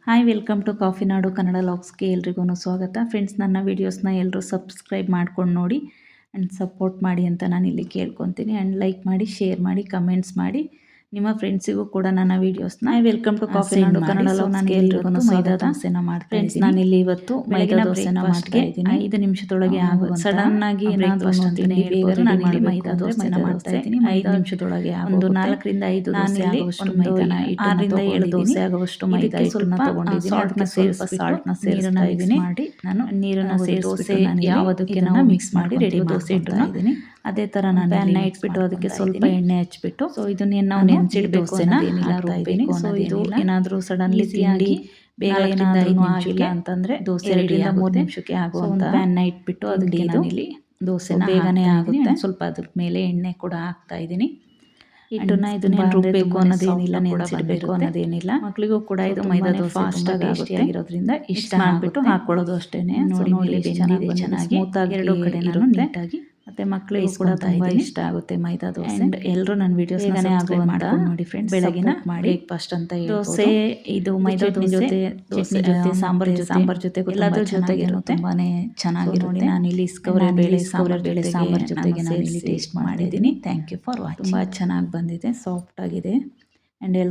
Hi welcome to coffee ನಾಡು ಕನ್ನಡ ಲಾಗ್ಸ್ಗೆ ಎಲ್ರಿಗೂ ಸ್ವಾಗತ. Friends, ನನ್ನ ವೀಡಿಯೋಸ್ನ ಎಲ್ಲರೂ ಸಬ್ಸ್ಕ್ರೈಬ್ ಮಾಡ್ಕೊಂಡು ನೋಡಿ ಆ್ಯಂಡ್ ಸಪೋರ್ಟ್ ಮಾಡಿ ಅಂತ ನಾನು ಇಲ್ಲಿ ಕೇಳ್ಕೊತೀನಿ. ಆ್ಯಂಡ್ ಲೈಕ್ ಮಾಡಿ, ಶೇರ್ ಮಾಡಿ, ಕಮೆಂಟ್ಸ್ ಮಾಡಿ. ನಿಮ್ಮ ಫ್ರೆಂಡ್ಸಿಗೂ ಕೂಡ ನನ್ನ ವೀಡಿಯೋಸ್ನ ವೆಲ್ಕಮ್ ಟು ಕಾಫಿ ನಾಡು ಕನ್ನಡ ಲಾಗ್ಸ್ಗೆ ಎಲ್ರಿಗೂ ಮೈದಾ ದೋಸೆನ ಮಾಡ್ತಾ ಇದ್ದೀನಿ. ನಾನಿಲ್ಲಿ ಇವತ್ತು ಮೈದಾ ದೋಸೆನ ಮಾಡ್ತಾ ಇದ್ದೀನಿ. 5 ನಿಮಿಷದೊಳಗೆ ಆಗುತ್ತೆ. ಸಡನ್ ಆಗಿ ಏನಾದರೂ ಬೇಗ ನಾನಿಲ್ಲಿ ಮೈದಾ ದೋಸೆನ ಮಾಡ್ತಾ ಇದ್ದೀನಿ. 5 ನಿಮಿಷದೊಳಗೆ ಒಂದು 4 ರಿಂದ 5 ದೋಸೆ ಆಗುವಷ್ಟು ಮೈದಾನ, 6 ರಿಂದ 7 ದೋಸೆ ಆಗುವಷ್ಟು ಮೈದಾ ಹಿಟ್ಟನ್ನ ತಗೊಂಡಿದ್ದೀನಿ. ಸಾಲ್ಟ್ನ ಸೇರಿಸ್ತಾ ಇದ್ದೀನಿ. ನಾನು ನೀರನ್ನು ಸೇರಿಸಿ ಯಾವುದಕ್ಕೆ ನಾವು ಮಿಕ್ಸ್ ಮಾಡಿ ರೆಡಿ ದೋಸೆ ಇಡ್ತಾ ಇದ್ದೀನಿ. ಅದೇ ಥರ ನಾನು ಪ್ಯಾನ್ನ ಇಟ್ಬಿಟ್ಟು ಅದಕ್ಕೆ ಸ್ವಲ್ಪ ಎಣ್ಣೆ ಹಚ್ಬಿಟ್ಟು ಇದನ್ನ ನಾವು ನೆನೆಸಿಡಬೇಕು ಹಾಕ್ತಾ ಇದ್ದೀನಿ. ಸೊ ಇದು ಏನಾದರೂ ಸಡನ್ಲಿ ತಿಂಡಿ ಬೇಗ ಏನಾದರೂ ಆಗಿಲ್ಲ ಅಂತಂದರೆ ದೋಸೆ 2 ರಿಂದ 3 ನಿಮಿಷಕ್ಕೆ ಆಗುವಂಥ ಪ್ಯಾನ್ನ ಇಟ್ಬಿಟ್ಟು ಅದಕ್ಕೆ ನಾನಿಲ್ಲಿ ದೋಸೆನ ಬೇಗನೆ ಆಗುತ್ತೆ. ಸ್ವಲ್ಪ ಅದ್ರ ಮೇಲೆ ಎಣ್ಣೆ ಕೂಡ ಹಾಕ್ತಾ ಇದ್ದೀನಿ. ಹಿಟ್ಟನ್ನ ಇದನ್ನ ರುಬ್ಬಬೇಕು ಅನ್ನೋದೇನಿಲ್ಲ, ನೆನೆಸಿಡಬೇಕು ಅನ್ನೋದೇನಿಲ್ಲ. ಮಕ್ಕಳಿಗೂ ಕೂಡ ಇದು ಮೈದಾ ದೋಸೆ ಫಾಸ್ಟ್ ಟೇಸ್ಟಿ ಆಗಿರೋದ್ರಿಂದ ಇಷ್ಟ ಮಾಡಿಬಿಟ್ಟು ಹಾಕ್ಕೊಳ್ಳೋದು ಅಷ್ಟೇ. ನೋಡಿ ಚೆನ್ನಾಗಿ ಸ್ಮೂತಾಗಿ ಎರಡು ಕಡೆ ನೀಟಾಗಿ. ಮತ್ತು ಮಕ್ಕಳಿಗೂ ಕೂಡ ತುಂಬ ಇಷ್ಟ ಆಗುತ್ತೆ ಮೈದಾ ದೋಸೆ. ಆ್ಯಂಡ್ ಎಲ್ಲರೂ ನನ್ನ ವೀಡಿಯೋಸ್ ಆಗುವಂತ ನೋಡಿ ಫ್ರೆಂಡ್ಸ್. ಬೆಳಗಿನ ಬ್ರೇಕ್ಫಾಸ್ಟ್ ಅಂತ ದೋಸೆ, ಇದು ಮೈದಾ ದೋಸೆ ಚಟ್ನಿ ಜೊತೆ ಸಾಂಬಾರ್ ಜೊತೆ ಎಲ್ಲದ್ರ ಜೊತೆಗಿರುತ್ತೆ, ತುಂಬಾ ಚೆನ್ನಾಗಿರುತ್ತೆ. ನಾನು ಇಲ್ಲಿ ಸೌರೆ ಬೇಳೆ ಸಾಂಬಾರ್ ಜೊತೆಗೆ ನಾನು ಇಲ್ಲಿ ಟೇಸ್ಟ್ ಮಾಡಿದ್ದೀನಿ. Thank you for watching. ತುಂಬ ಚೆನ್ನಾಗಿ ಬಂದಿದೆ, ಸಾಫ್ಟ್ ಆಗಿದೆ. ಆ್ಯಂಡ್ ಎಲ್ಲರೂ